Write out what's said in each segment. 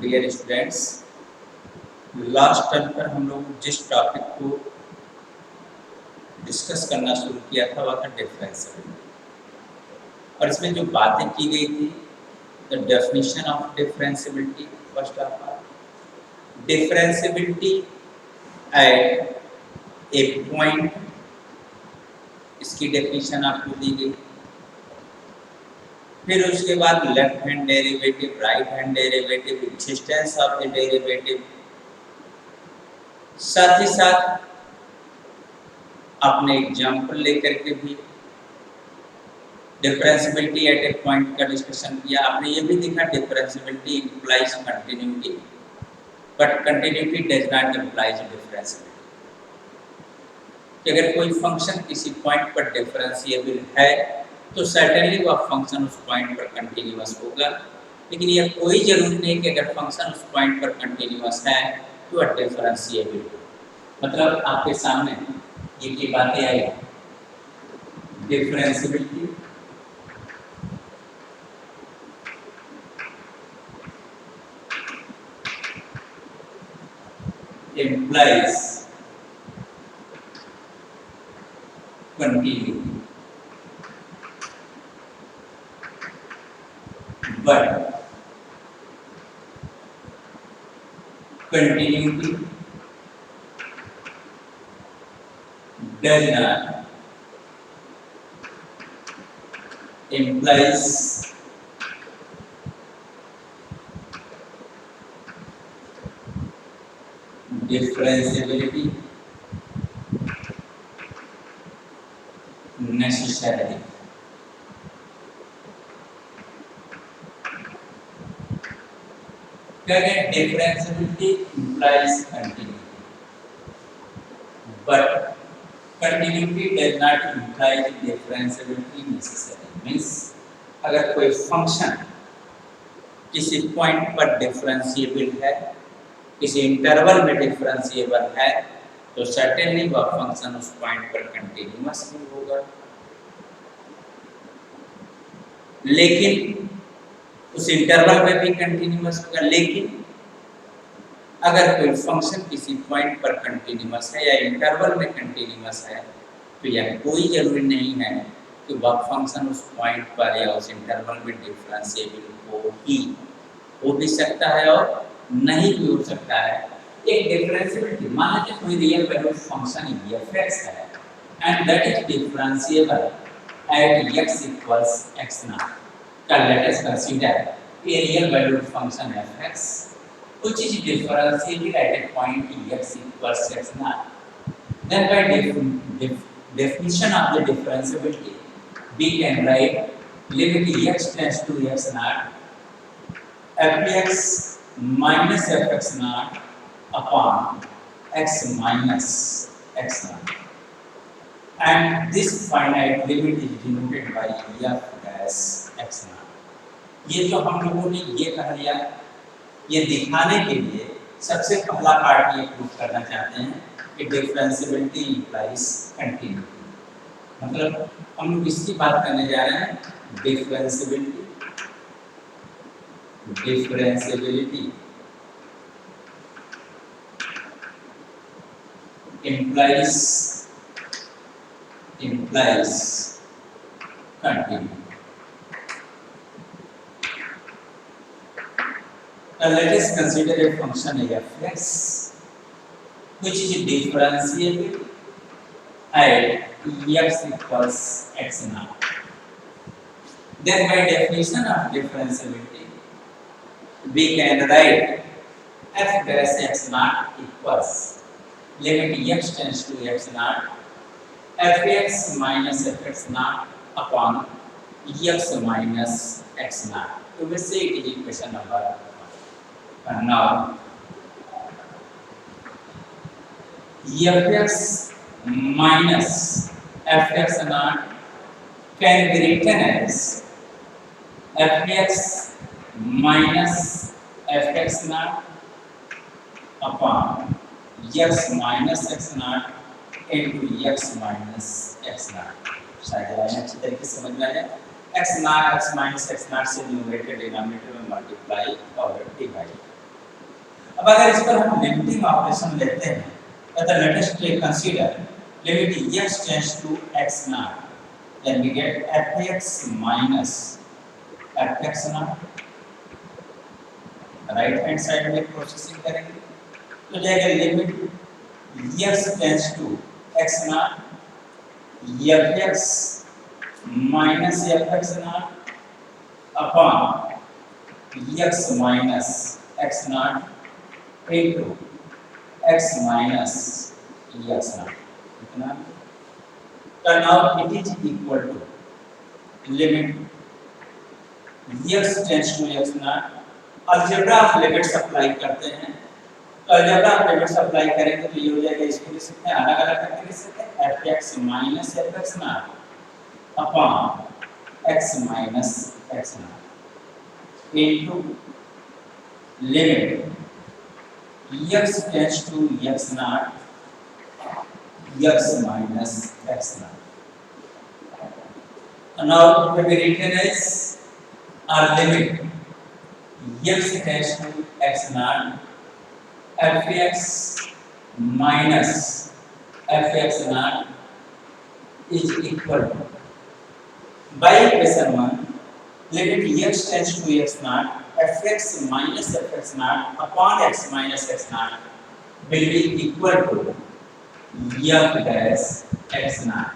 Dear students, last term पर हम लोग जिस टॉपिक को डिस्कस करना शुरू किया था वह था डिफरेंशियबिलिटी, और इसमें जो बातें की गई थी, the definition of differentiability, first of all differentiability at a point, इसकी डेफिनेशन आपको दी गई। फिर उसके बाद left hand derivative, right hand derivative, existence of the derivative, साथ ही साथ आपने एग्जाम्पल लेकर के भी डिफरेंशियबिलिटी एट ए पॉइंट का डिस्कशन किया। आपने ये भी देखा differentiability implies continuity, but continuity does not implies differentiability. कि अगर कोई फंक्शन किसी पॉइंट पर डिफरेंशिएबल है तो सर्टेनली वह फंक्शन उस पॉइंट पर कंटिन्यूअस होगा, लेकिन यह कोई जरूरी नहीं कि अगर फंक्शन उस पॉइंट पर कंटिन्यूअस है तो वह डिफरेंशिएबल हो। मतलब आपके सामने ये बातें आई, differentiability implies continuity, but continuity does not implies differentiability necessarily। Differentiability implies continuity, but continuity does not imply differentiability necessarily। Means अगर कोई फंक्शन किसी पॉइंट पर डिफरेंशिएबल है, किसी इंटरवल में डिफरेंशिएबल है, तो सर्टेनली वह फंक्शन उस पॉइंट पर कंटिन्यूअस नहीं होगा। लेकिन उस इंटरवल में भी कंटिन्यूअस होगा। लेकिन अगर कोई फंक्शन किसी पॉइंट पर कंटिन्यूअस है या इंटरवल में कंटिन्यूअस है, तो यह कोई जरूरी नहीं है कि वह फंक्शन उस पॉइंट पर या उस इंटरवल में डिफरेंशिएबल हो ही, हो भी सकता है और नहीं भी हो सकता है। एक डिफरेंशिएबिलिटी, मान लीजिए कोई रियल वैल्यू फंक्शन f(x) है and that is differentiable eight x equals x0। Late us consider a real valued function f(x) which is differentiable at a point x equals x0, then by definition of the differentiability we can write limit x tends to x0 fx minus fx0 upon x minus x0, and this finite limit is denoted by f dash x0। ये जो हम लोगों ने ये कह लिया, ये दिखाने के लिए सबसे पहला पार्ट ये प्रूव करना चाहते हैं कि डिफरेंशियबिलिटी इंप्लाइज कंटिन्यूटी। मतलब हम लोग इसकी बात करने जा रहे हैं, differentiability implies continuity। Now let us consider a function f(x) which is differentiable at x equals x0. Then by definition of differentiability we can write f dash x0 equals limit x tends to x0 fx minus fx0 upon x minus x0। तो we say it is equation number 1। Now fx minus fx0 can be written as fx minus fx0 upon x minus x0 into x minus x0। शायद अच्छी तरीके से समझ में आया। x0 x minus x0 से numerator denominator में multiply और डिवाइड। अब अगर इस पर हम लिमिटिंग ऑपरेशन लेते हैं तो let us consider limit x tends to x naught, then we get fx minus fx naught। Right hand side में प्रोसेसिंग करेंगे तो जाएगा limit x tends to x naught fx minus fx naught upon x minus x naught into x minus x naught इतना। तो now it is equal to limit x tends to x naught। Algebra of limits apply करते हैं तो algebra of limits apply करेंगे तो ये हो जाएगा, इसको लिख सकते हैं अलग अलग करके लिख सकते हैं fx minus fx naught upon x minus x naught into limit x tends to x naught x minus x naught। And now it will be written as our limit x tends to x naught fx minus fx naught is equal to, by equation 1 limit x tends to x naught fx minus fx naught upon x minus x naught will be equal to f dash x naught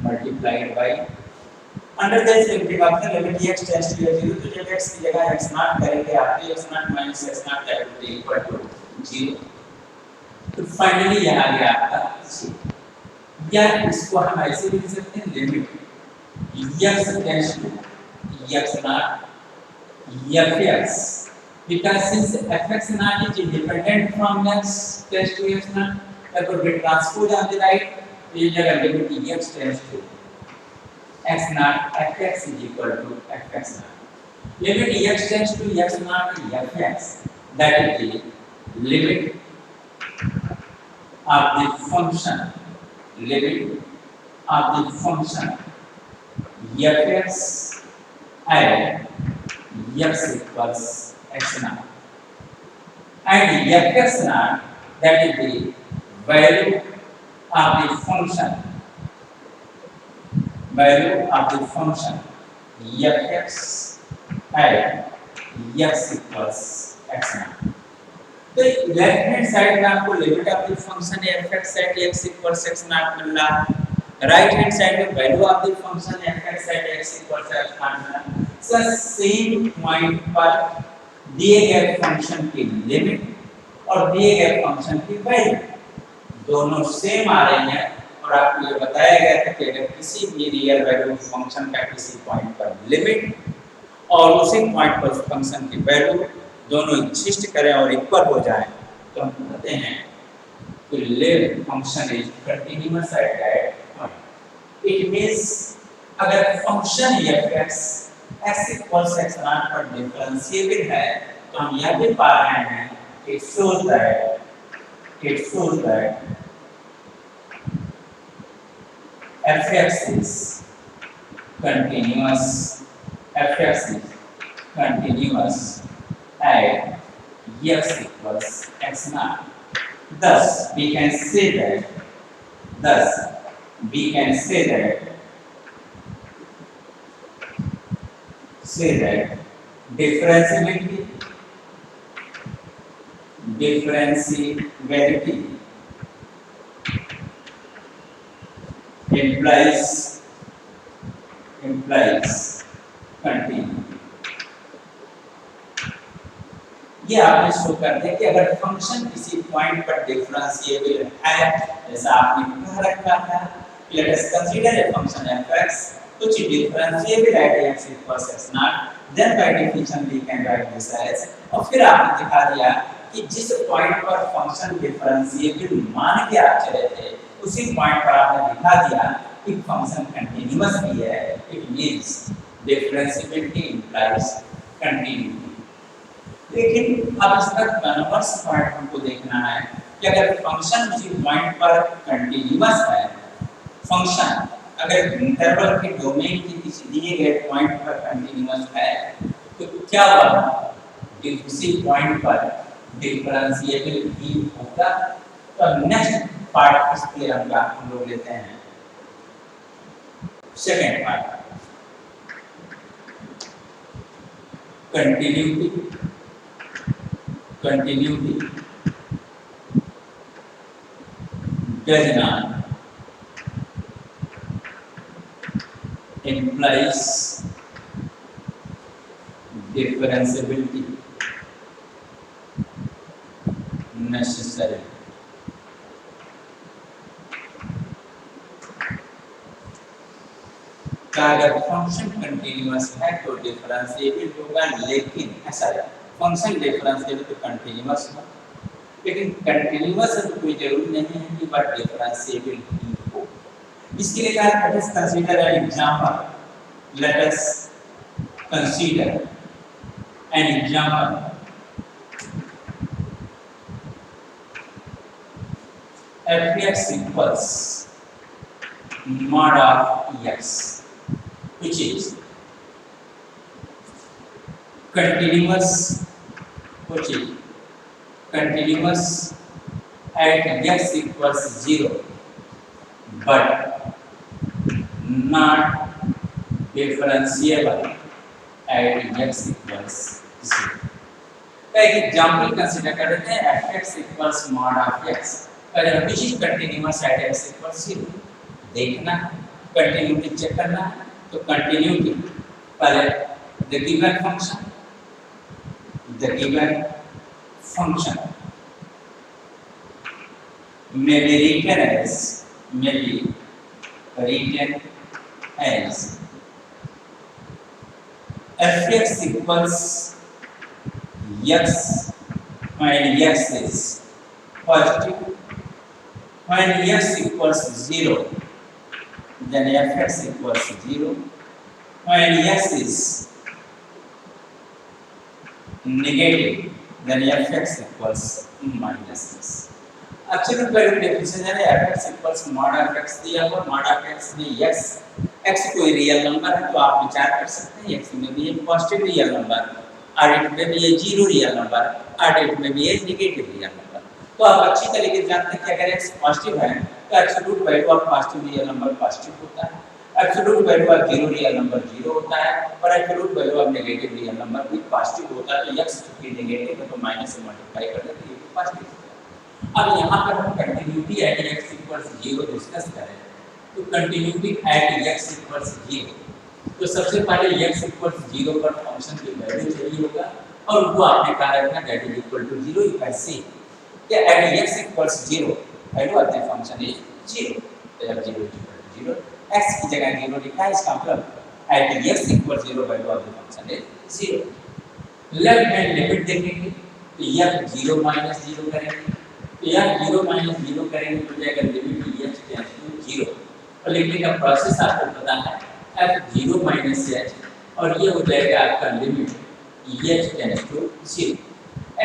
multiplied by under the limiting option limit x tends to 0, तो जब x की जगह x naught करेंगे आप x naught minus x naught that will be equal to 0। तो finally यह आ गया आपका 0। या इसको हम ऐसे भी लिख सकते हैं limit x tends to x naught fx, because since fx naught is independent from x tends to x naught, therefore we transpose on the right, तो ये जगह limit x tends to x naught fx is equal to fx naught। Limit x tends to x naught fx, that is the limit of the function, limit of the function fx at x equals x naught, and fx naught, that is the value of the function fx at x equals x naught। तो left hand side में आपको limit of the function fx at x equals x naught मिल रहा है, right hand side में value of the function fx at x equals x naught मिल रहा है। Sir same point पर दिए गए फंक्शन की लिमिट और दिए गए फंक्शन की वैल्यू दोनों सेम आ रही हैं, और आपको ये बताया गया था कि अगर किसी भी रियल वैल्यू फंक्शन का किसी पॉइंट पर लिमिट और उसी पॉइंट पर फंक्शन की वैल्यू दोनों एग्जिस्ट करें और इक्वल हो जाए तो हम कहते हैं कि limit function is continuous at that point. It means अगर function fx x equals x naught पर डिफरेंशिएबल है तो हम यह भी पा रहे हैं it shows that fx is continuous at x equals x naught। Thus we can say that differentiability implies continuity। ये आपने शो कर दिया कि अगर फंक्शन किसी पॉइंट पर डिफरेंशिएबल है, जैसा आपने कह रखा था, late us consider a function fx which is differentiable at x equals x naught, then by definition we can write this as, और फिर आपने दिखा दिया कि जिस पॉइंट पर फंक्शन डिफरेंशिएबल मान के आप चले थे उसी पॉइंट पर आपने दिखा दिया कि फंक्शन कंटीन्यूअस भी है। It means differentiability implies continuity. लेकिन अब इसका कन्वर्स पार्ट हमको देखना है कि अगर फंक्शन उसी पॉइंट पर कंटीन्यूअस है, फंक्शन अगर इंटरवल के डोमेन के किसी दिए गए पॉइंट पर कंटीन्यूअस है तो क्या होगा कि उसी पॉइंट पर डिफरेंशिएबल ही होगा। तो नेक्स्ट पार्ट इस थ्योरम का हम लोग लेते हैं second part, continuity does not implies differentiability necessary. अगर फंक्शन कंटिन्यूअस है तो डिफरेंशिएबल होगा, लेकिन ऐसा है फंक्शन डिफरेंशिएबल तो कंटिन्यूअस हो, लेकिन कंटिन्यूअस है तो कोई जरूरी नहीं है कि वह डिफरेंशिएबल ही हो। इसके लिए क्या है, late us consider an example, late us consider an example fx equals mod of x, which is continuous, which is continuous at x equals 0 but not differentiable at x equals 0। एक example consider कर लेते हैं fx equals mod of x, अगर which is continuous at x equals 0। देखना continuity check करना है, तो continuity पहले the given function may be written as fx equals x when x is positive, when x equals 0 then fx equals 0, when x is negative then fx equals minus x। Absolute value definition है fx equals mod of x दिया हुआ, mod of x में x कोई real number है तो आप विचार कर सकते हैं x में भी ये पॉजिटिव रियल नंबर, r में भी ये जीरो रियल नंबर, r में भी ये नेगेटिव रियल नंबर। तो आप अच्छी तरीके से जानते हैं कि अगर x पॉजिटिव है तो absolute value of positive real number positive होता है, absolute value of zero real number zero होता है, और absolute value of negative real number भी पॉजिटिव होता है। तो x चूंकि नेगेटिव है तो माइनस से मल्टीप्लाई कर देते हैं पॉजिटिव। अब यहाँ पर हम continuity at x equals 0 discuss करें, तो कंटिन्यूटी एट x इक्वल्स 0, तो सबसे पहले x इक्वल्स 0 पर फंक्शन की वैल्यू चाहिए होगा और उनको आपने कहा रखना that is equal to 0। You can see कि at x equals 0 value of the function is 0, तो जब 0 इक्वल टू 0 x की जगह 0 लिखा है, इसका मतलब at x equals 0 value of the function is 0। Left hand limit देखेंगे तो यह 0 माइनस 0 करेंगे, तो यहाँ 0 माइनस 0 करेंगे तो जाएगा लिमिट h टेंड्स टू 0, और लिखने का प्रोसेस आपको पता है f 0 माइनस h, और ये हो जाएगा आपका limit h tends to 0।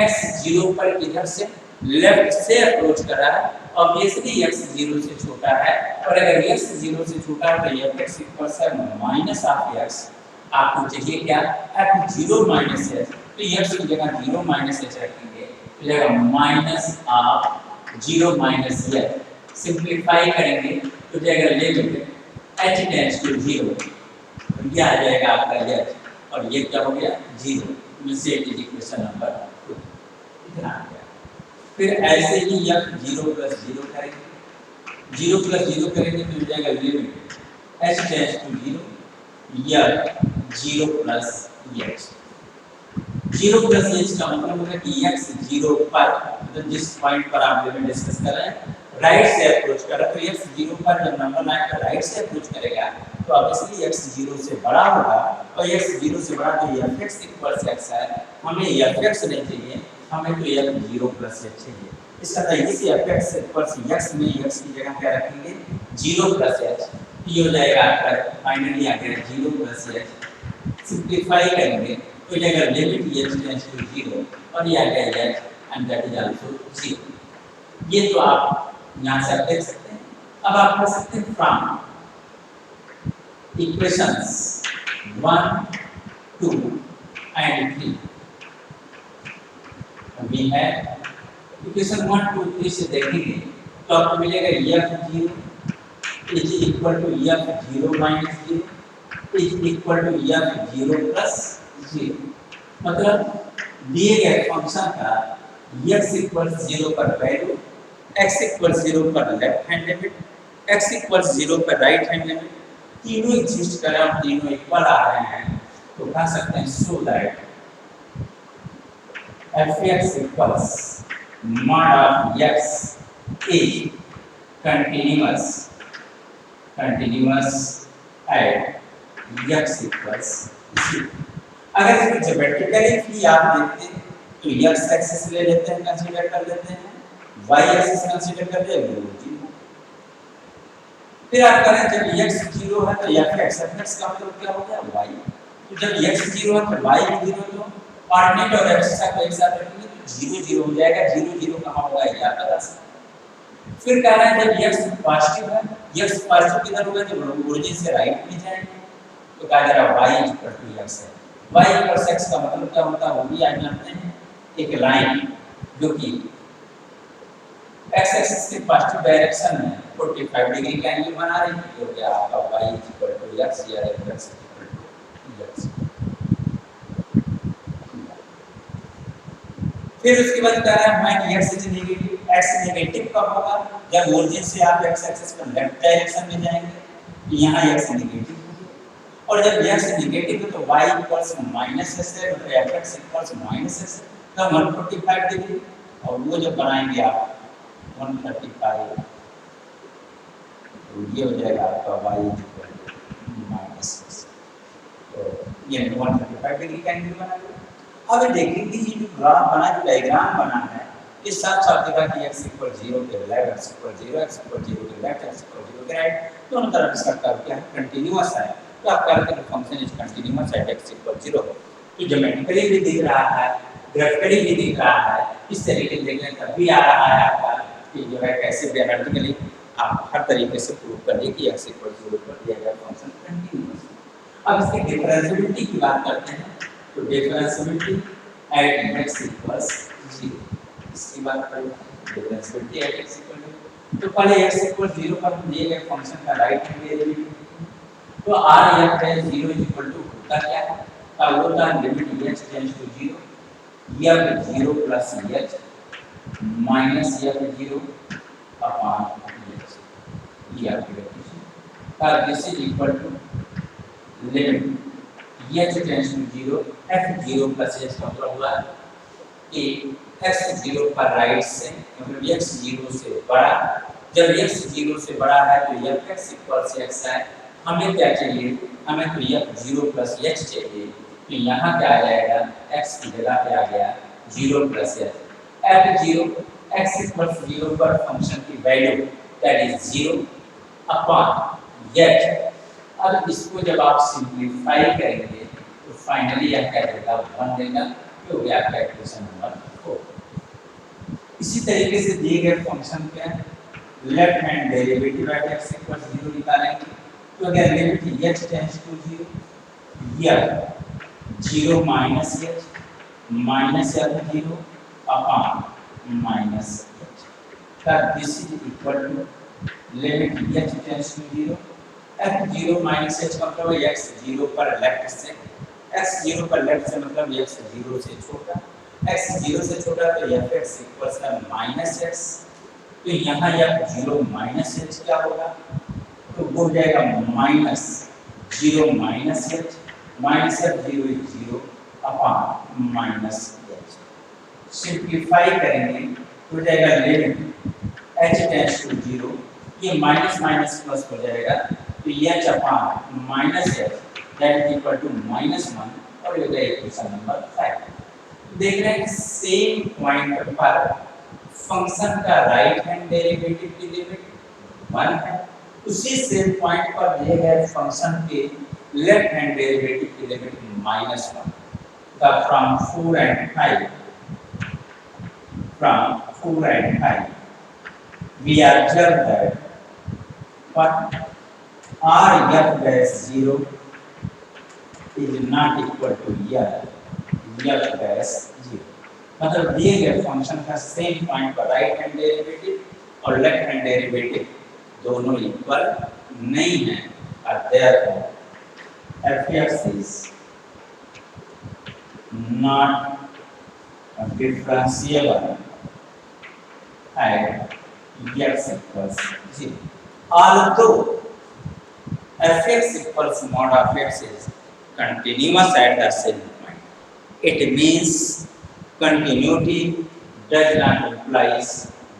x 0 पर इधर से लेफ्ट से अप्रोच कर रहा है, ऑब्वियसली x 0 से छोटा है, और अगर x 0 से छोटा है तो fx equals minus of x, आपको चाहिए क्या f 0 माइनस h, तो x की जगह 0 माइनस h रखेंगे तो जाएगा minus of 0 minus h, simplify करेंगे तो जाएगा लिमिट h टेंड्स टू 0, ये आ जाएगा आपका h, और ये क्या हो गया 0, मिलसे इज इक्वेशन नंबर 2 इतना आ गया। फिर ऐसे ही f 0 प्लस 0 करेंगे, 0 प्लस 0 करेंगे तो हो जाएगा लिमिट h टेंड्स टू 0, यह 0 प्लस h, 0 प्लस h का मतलब होगा कि x 0 पर, मतलब जिस पॉइंट पर आप लिमिट डिस्कस कर रहे हैं राइट से अप्रोच कर रहे हैं, तो x 0 पर जब नंबर लाइन पर राइट से अप्रोच करेगा तो ऑब्वियसली x 0 से बड़ा होगा, और x 0 से बड़ा तो fx इक्वल्स x है, हमें fx नहीं चाहिए, हमें तो f 0 प्लस h चाहिए। इसका मतलब इसी fx इक्वल्स x में x की जगह क्या रखेंगे 0 प्लस h, ये हो जाएगा आपका फाइनली आ गया 0 प्लस h, सिंपलीफाई करेंगे तो जाएगा लिमिट h टेंड्स टू 0, और ये आ गया h and that is also 0। ये तो आप यहाँ से आप देख सकते हैं। अब आप कर सकते हैं फ्रॉम इक्वेशंस 1, 2 एंड 3, वी है इक्वेशन 1 2 3 से देखेंगे तो आपको मिलेगा f0 is equal to f0 minus 0 is equal to f0 plus 0। मतलब दिए गए फंक्शन का x इक्वल 0 पर वैल्यू, x इक्वल 0 पर left hand limit, x equal 0 पर राइट हैंड लिमिट तीनों एग्जिस्ट कर रहे हैं और तीनों इक्वल आ रहे हैं तो कह सकते हैं so that fx equals mod of x is continuous at x equals 0। अगर इसको ज्योमेट्रिकली भी आप देखते हैं तो x एक्सिस ले लेते हैं, कंसीडर कर लेते हैं, y एक्सिस कंसीडर कर लेते हैं, वो 0। फिर आप करें जब x 0 है तो fx का मतलब क्या हो गया y। तो जब x 0 है तो y भी 0 तो ऑर्डिनेट और एक्स्ट्रा को एक साथ रखेंगे तो 0 0 हो जाएगा। 0 0 कहाँ होगा ये आप बता सकते। फिर कह रहे हैं जब x पॉजिटिव है, x पॉजिटिव किधर होगा जब ओरिजिन से राइट में जाएंगे तो कहा जा रहा है y x है। y x का मतलब क्या होता है वो भी आज जानते हैं, एक लाइन जो कि x एक्सिस के पॉजिटिव डायरेक्शन में 45 डिग्री का एंगल बना रही है जो कि आपका y x या x x। फिर उसके बाद कह रहा है मैं x is negative. x negative कब होगा जब ओरिजिन से आप x एक्सिस पर लेफ्ट डायरेक्शन में जाएंगे, यहाँ x नेगेटिव होगा। और जब x नेगेटिव है तो y इक्वल्स माइनस s है, मतलब fx इक्वल्स माइनस s तो 145 डिग्री और वो जब बनाएंगे आप 135 तो ये हो जाएगा आपका y माइनस s। तो ये 135 डिग्री का एंगल बनाएंगे। अब देखेंगे ये जो ग्राफ बना, जो डायग्राम बना है, इस साथ दिखा कि x इक्वल 0 के left, x equal 0, x equal 0 के लेफ्ट, x इक्वल 0 के राइट, दोनों तरफ इसका कर्व क्या है, कंटीन्यूअस है। तो आप कह रहे हैं function is continuous at x equal 0। तो ज्योमेट्रिकली भी दिख रहा है, ग्राफिकली भी दिख रहा है, इस तरीके से देखने तब भी आ रहा है आपका कि जो है कैसे ग्राफिकली आप हर तरीके से प्रूव करिए कि x इक्वल 0 पर दिया गया फंक्शन कंटीन्यूअस है। अब इसकी डिफरेंशिएबिलिटी की बात करते हैं तो डिफरेंशिएबिलिटी एट x इक्वल्स 0, इसकी बात करें डिफरेंशिएबिलिटी एट x इक्वल 0। तो पहले x इक्वल 0 पर हम दिए गए फंक्शन का राइट हैंड डेरिवेटिव तो r f है 0 इक्वल टू होता क्या है, तब होता है limit h tends to 0 f 0 plus h minus f 0 upon h, ये आपकी डेफिनेशन। तब this is equal to limit h tends to 0 f 0 plus h का मतलब हुआ कि x 0 पर राइट से मतलब x 0 से बड़ा, जब x 0 से बड़ा है तो fx इक्वल से x है। हमें क्या चाहिए, हमें तो f 0 प्लस h चाहिए, तो यहाँ क्या आ जाएगा, x की जगह पे आ गया 0 plus h। f 0 x equal 0 पर फंक्शन की value that is 0 upon h। अब इसको जब आप सिंप्लीफाई करेंगे तो फाइनली यह क्या देगा 1 देगा, तो हो गया आपका इक्वेशन नंबर 4। इसी तरीके से दिए गए फंक्शन के left hand derivative at x equal 0 निकालेंगे तो अगर limit h tends to 0 f 0 minus h minus f 0 upon minus h, तब this is equal to limit h tends to 0 f 0 minus h का मतलब है x 0 पर left से, x 0 पर लेफ्ट से मतलब x 0 से छोटा, x 0 से छोटा तो fx इक्वल्स है माइनस x। तो यहाँ f 0 माइनस h क्या होगा, तो वो हो जाएगा minus 0 minus h minus f 0 is 0 upon minus h। Simplify करेंगे तो हो जाएगा लिमिट h टेंड्स टू 0, ये माइनस माइनस प्लस हो जाएगा तो h upon minus h that is equal to -1 और ये गया इक्वेशन नंबर 5। देख रहे हैं सेम पॉइंट पर फंक्शन का राइट हैंड डेरिवेटिव की लिमिट 1 है, उसी सेम पॉइंट पर दिए गए फंक्शन के लेफ्ट हैंड डेरिवेटिव की लिमिट -1। तब from 4 and 5 we observe that what r f dash 0 is not equal to f dash 0। मतलब दिए गए फंक्शन का सेम पॉइंट पर राइट हैंड डेरिवेटिव और लेफ्ट हैंड डेरिवेटिव दोनों इक्वल नहीं है और therefore f(x) is not differentiable at x equals 0. Although f(x) equals mod of x is continuous at the same point, it means continuity does not imply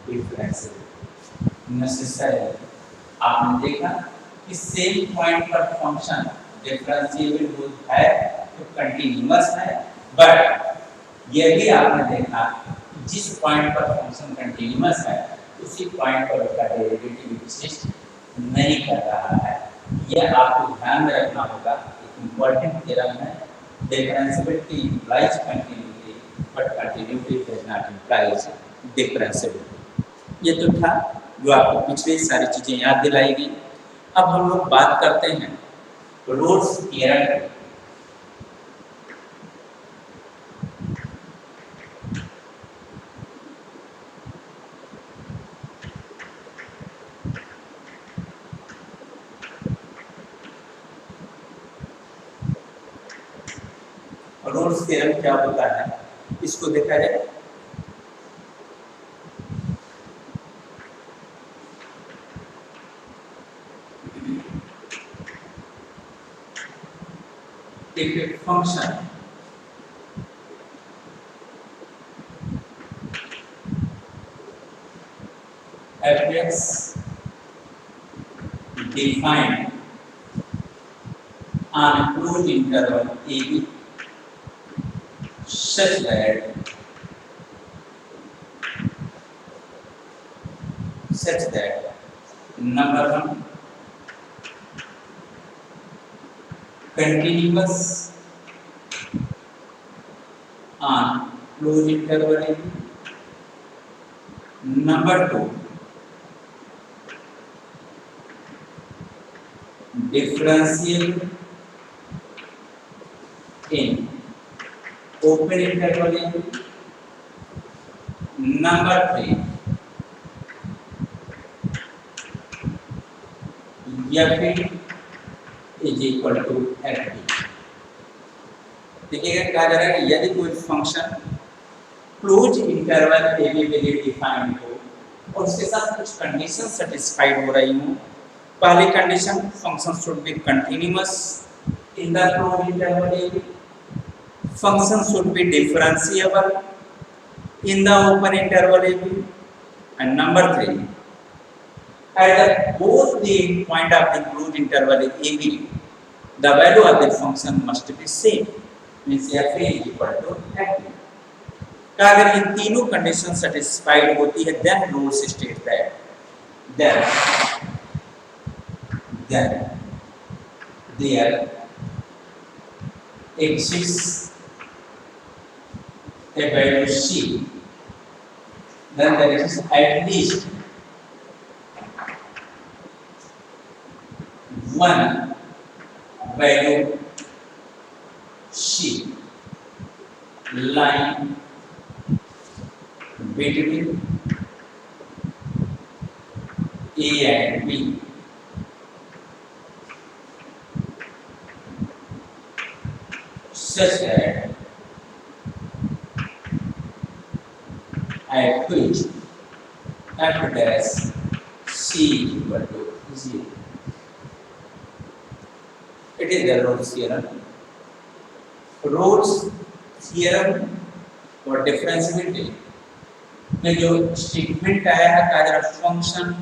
difference. Necessarily, आपने देखा कि same point पर function differentiable है तो continuous है, but ये भी आपने देखा जिस पॉइंट पर फंक्शन कंटिन्यूअस है उसी पॉइंट पर उसका डेरिवेटिव एग्जिस्ट नहीं कर रहा है। यह आपको ध्यान में रखना होगा। एक इम्पोर्टेंट थ्योरम है, differentiability implies continuity but continuity does not implies differentiability. ये तो था जो आपको पिछली सारी चीजें याद दिलाई गई। अब हम लोग बात करते हैं रोल्स थ्योरम की। रोल्स थ्योरम क्या होता है इसको देखा जाए। एक function f(x) defined on a closed interval AB such that number one continuous on closed interval AB, number two differentiable in open interval AB, number three f is equal to fd। देखिएगा कहा जा रहा है कि यदि कोई function close interval A B के लिए डिफाइंड हो और उसके साथ कुछ कंडीशन सेटिस्फाइड हो रही हो। पहली condition function should be continuous in the close interval A B, function should be differentiable in the open interval A B, and number three at both the point of the closed interval AB, the value of the function must be same, means f is equal to f। का अगर इन तीनों condition satisfied होती है then rules state that there exists a value c, then there is at least one value c lying between A and B such that at which f dash c equal to 0। It is the Rolle's theorem. Rolle's theorem for differentiability में जो statement आया है का function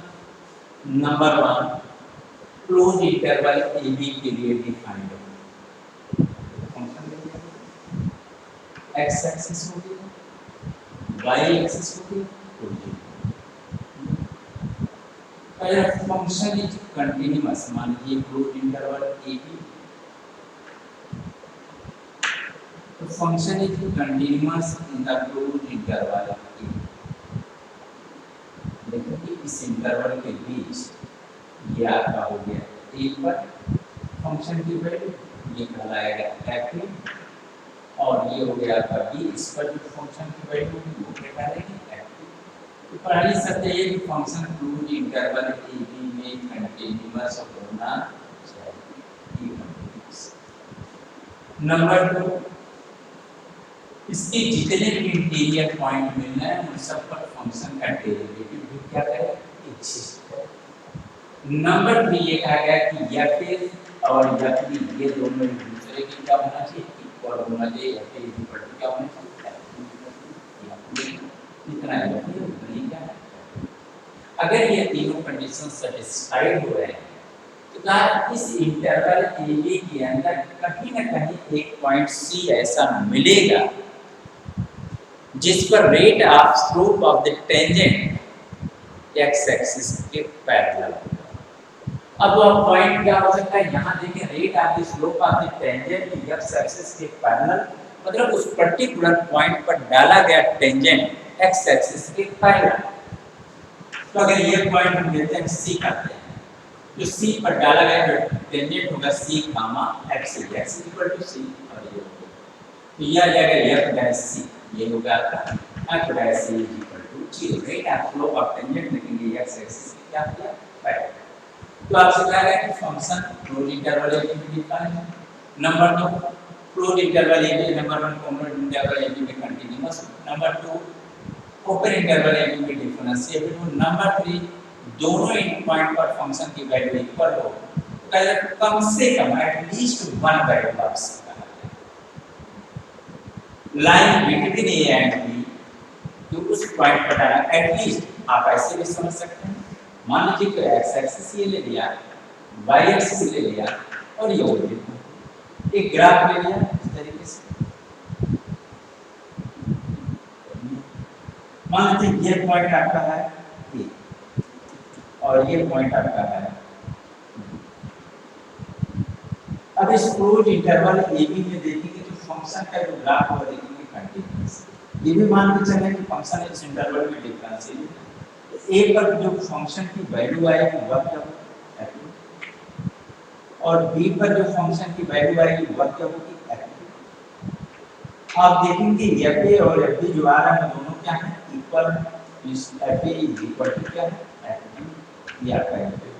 number one close interval A B के लिए defined है। Function X axis होगी, Y axis होगी, अगर फंक्शन इज कंटिन्यूअस, मान लीजिए क्लोज इंटरवल ए बी, तो function is continuous in the close interval A B. देखो कि इस इंटरवल के बीच ये आपका हो गया ए पर फंक्शन की वैल्यू, ये कहलाएगा f और ये हो गया आपका b। इस पर जो फंक्शन की वैल्यू होगी वो क्या डालेंगे f2। तो पहली शर्त ये कि function close interval a b में कंटीन्यूअस होना चाहिए। नंबर 2, इसके जितने भी इंटीरियर पॉइंट मिल रहे हैं उन सब पर फंक्शन का डेरिवेटिव भी क्या करे एग्जिस्ट करे। नंबर 3 ये कहा गया कि f और f ये दोनों एक दूसरे के क्या होना चाहिए इक्वल होना चाहिए। f इक्वल टू क्या होना चाहिए इतना है नहीं क्या है। अगर ये तीनों कंडीशन सेटिस्फाइड हो रहे हैं तो कहा इस इंटरवल ए के अंदर कहीं ना कहीं एक पॉइंट सी ऐसा मिलेगा जिस पर rate of slope of the tangent x axis के पैरेलल होगा। अब वह पॉइंट क्या हो सकता है, यहाँ देखिए rate of the slope of the tangent x axis के पैरेलल, मतलब उस पर्टिकुलर पॉइंट पर डाला गया टेंजेंट एक्स एक्सिस के पैरेलल। तो अगर ये पॉइंट हम लेते हैं सी करते हैं, जो सी पर डाला गया जो टेंजेंट होगा सी कामा एक्स इक्वल टू सी, और ये तो यह आ जाएगा एफ डैश सी, ये होगा आपका F dash C equal to 0। Rate of flow of tangent लेकिन एक्स एक्सिस की क्या किया पैरेलल। तो आपसे कहा गया कि function close interval A B define है। Number 2 close interval A B, number 1 common interval A B में continuous, number 2 open interval A B में डिफरेंशिएबल, नंबर 3 दोनों इन पॉइंट पर फंक्शन की वैल्यू इक्वल हो, तो कम से कम एटलीस्ट वन वैल्यू आप सकता है line between A and B, तो उस पॉइंट पर डाला एटलीस्ट आप ऐसे भी समझ सकते हैं। मान लीजिए कि एक्स एक्सिस ये ले लिया, वाई एक्सिस ले लिया और ये ओरिजिन एक ग्राफ ले लिया इस तरीके से। मान लीजिए ये पॉइंट आपका है ए और ये पॉइंट आपका है। अब इस क्लोज इंटरवल ए बी में देखेंगे तो फंक्शन का जो ग्राफ होगा देखेंगे कंटीन्यूअस। ये भी मान के चलें कि फंक्शन इस इंटरवल में डिफरेंशिएबल है, तो ए पर जो फंक्शन की वैल्यू आएगी वह क्या होगी f2, और बी पर जो फंक्शन की वैल्यू आएगी वह क्या होगी f2। आप देखेंगे एफ ए और एफ बी जो आ रहा है दोनों क्या है इक्वल, इस एफ ए इक्वल टू क्या है f2, ये आपका एफ ए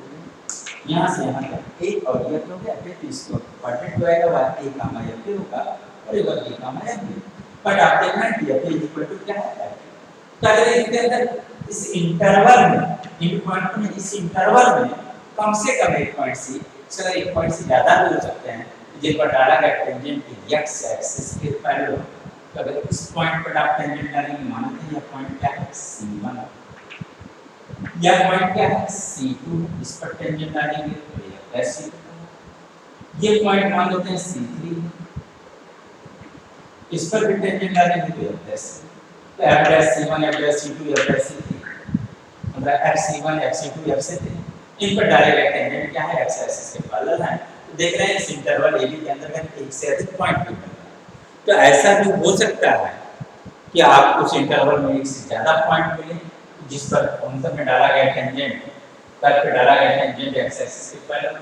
यहाँ से यहाँ तक एक और ये हो गया फिर इसको क्वाड्रेंट जो आएगा वह ए कामा एफ ए होगा और ये B comma F B. But आप देखना कि एफ ए इक्वल टू क्या है तो अगर इसके अंदर इस इंटरवल में इन पॉइंट में इस इंटरवल में कम से कम एक पॉइंट सी, चलो एक पॉइंट से ज्यादा भी हो सकते हैं जिस पर डाला गया टेंजेंट एक्स एक्सिस के पैरेलल। तो अगर इस पॉइंट पर आप टेंजेंट डालेंगे मानते हैं यह पॉइंट क्या है C1, यह पॉइंट क्या है C2, इस पर टेंजेंट डालेंगे तो यह प्लस C2। ये पॉइंट मान लेते हैं C3, इस पर भी टेंजेंट डालेंगे तो यह प्लस, तो f dash C1 f dash C2 f dash C3, मतलब FC1 FC2 FC3 इन पर डाले गए टेंजेंट क्या है x एक्सिस के पैरेलल है। तो देख रहे हैं इस इंटरवल AB के अंदर एक से अधिक पॉइंट भी मिल रहा है। तो ऐसा भी हो सकता है कि आप उस इंटरवल में एक से ज्यादा पॉइंट मिले जिस पर फंक्शन में डाला गया टेंजेंट कर्व पे डाला गया टेंजेंट एक्स एक्सिस के पैरेलल।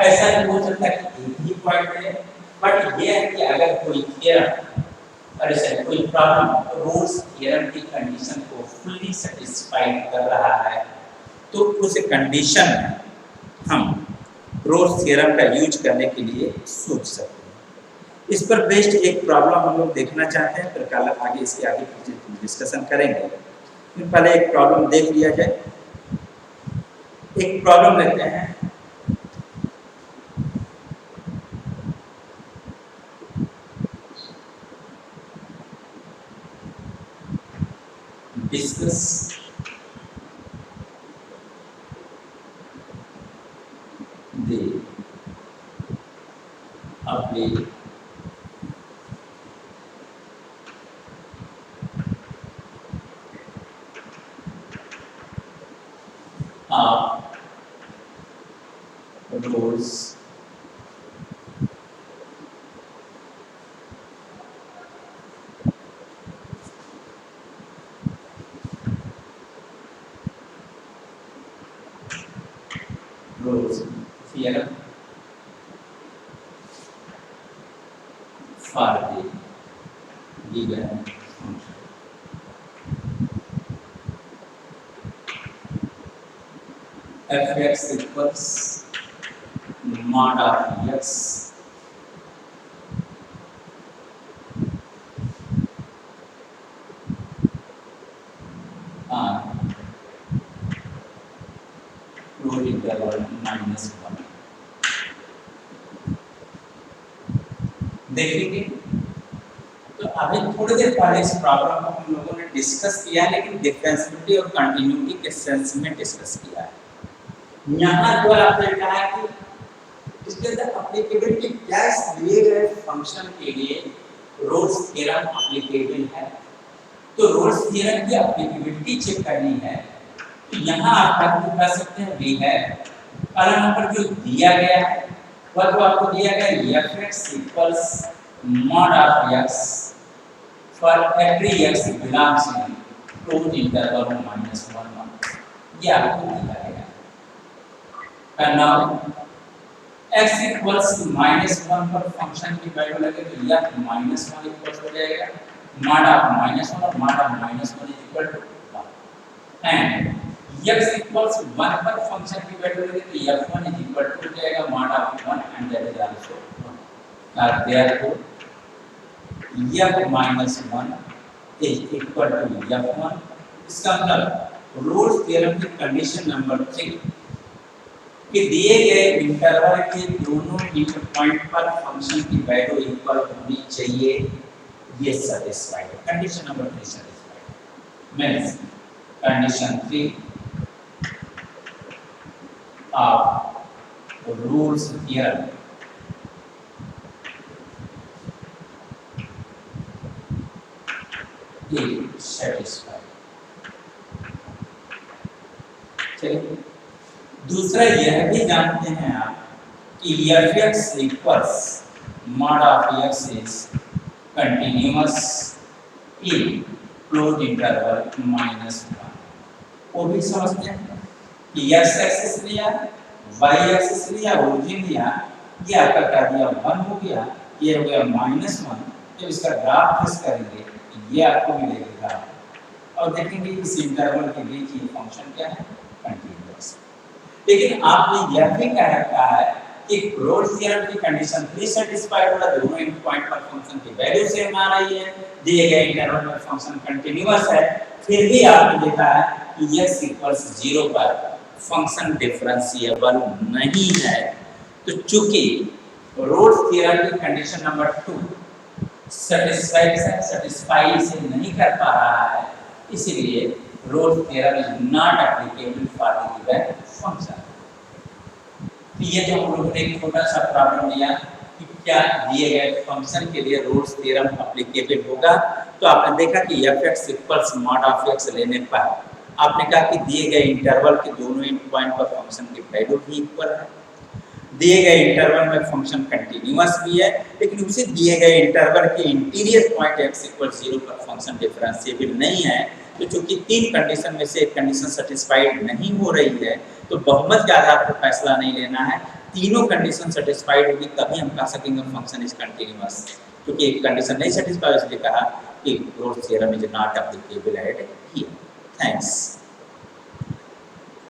ऐसा भी हो सकता है कि एक ही पॉइंट मिले, बट ये है कि अगर कोई थ्योरम और ऐसे कोई प्रॉब्लम रोल्स थ्योरम की कंडीशन को फुल्ली सेटिस्फाइड कर रहा है तो उस कंडीशन में हम रोल्स थ्योरम का यूज करने के लिए सोच सकते हैं। इस पर बेस्ड एक प्रॉब्लम हम लोग देखना चाहते हैं, फिर कल आगे इसके आगे डिस्कशन करेंगे। पहले एक प्रॉब्लम देख लिया जाए। एक प्रॉब्लम लेते हैं, discuss the apply of rules theorem for the function. Fx equals mod of x on closed interval -1. देखेंगे तो अभी थोड़ी देर पहले इस प्रॉब्लम को हम लोगों ने डिस्कस किया है, लेकिन डिफरेंशिएबिलिटी और कंटिन्यूटी के सेंस में डिस्कस किया है। यहाँ जो आपने कहा है कि इसके अंदर एप्लीकेबिलिटी क्या इस दिए गए फंक्शन के लिए रोल्स थ्योरम एप्लीकेबल है। तो रोल्स थ्योरम की एप्लीकेबिलिटी चेक करनी है तो यहाँ आप कर सकते हैं वी है पहला नंबर जो दिया गया है वह तो आपको दिया गया fx equals mod of x for every x belongs in closed interval -1 ये आपको दिया गया है। and now x equals -1 पर फंक्शन की वैल्यू लगे तो यह -1 इक्वल हो जाएगा mod of -1 और mod of -1 is equal to 1 and x equals 1 पर फंक्शन की वैल्यू लगे तो f1 is equal to हो जाएगा mod of 1 and that is also 1 therefore f minus 1 is equal to f1। इसका मतलब रोल्स थ्योरम की कंडीशन नंबर 3 कि दिए गए इंटरवल के दोनों इंटर पॉइंट पर फंक्शन की वैल्यू इक्वल होनी चाहिए, ये सैटिस्फाइड है। Condition number 3 satisfied means condition 3 of rules theorem is satisfied। चलिए दूसरा यह भी जानते हैं आप कि fx equals mod of x is continuous in closed interval -1 वो भी समझते हैं कि x एक्सिस लिया y एक्सिस लिया ओरिजिन लिया ये आपका कर दिया 1 हो गया ये हो गया -1। जब इसका ग्राफ ट्रेस करेंगे ये आपको मिलेगा और देखेंगे इस इंटरवल के बीच ये फंक्शन क्या है कंटीन्यूअस। लेकिन आपने यह भी कह रखा है कि रोल्स थ्योरम की कंडीशन 3 सैटिस्फाइड होगा दोनों एंड पॉइंट पर फंक्शन की वैल्यू सेम आ रही है दिए गए इंटरवल में फंक्शन कंटीन्यूअस है फिर भी आपने देखा है कि x इक्वल्स 0 पर फंक्शन डिफरेंशिएबल नहीं है। तो चूंकि रोल्स थ्योरम की कंडीशन नंबर 2 सेटिस्फाई से नहीं कर पा रहा है इसलिए Rolle's theorem is not applicable for the given function. तो ये जो हम लोगों ने एक छोटा सा प्रॉब्लम लिया कि क्या दिए गए फंक्शन के लिए रोल्स थ्योरम एप्लीकेबल होगा तो आपने देखा कि fx equals mod of x लेने पर आपने कहा कि दिए गए इंटरवल के दोनों एंड पॉइंट पर फंक्शन की वैल्यू भी इक्वल है दिए गए इंटरवल में फंक्शन कंटीन्यूअस भी है लेकिन उसी दिए गए इंटरवल के इंटीरियर पॉइंट x इक्वल 0 पर फंक्शन डिफरेंशिएबल नहीं है। तो चूंकि तीन कंडीशन में से एक कंडीशन सेटिस्फाइड नहीं हो रही है तो बहुमत के आधार पर फैसला नहीं लेना है तीनों कंडीशन सेटिस्फाइड होगी तभी हम कह सकेंगे फंक्शन इज कंटीन्यूअस। क्योंकि एक कंडीशन नहीं सेटिस्फाइड इसलिए कहा कि Rolle's theorem is not applicable eight here. Thanks.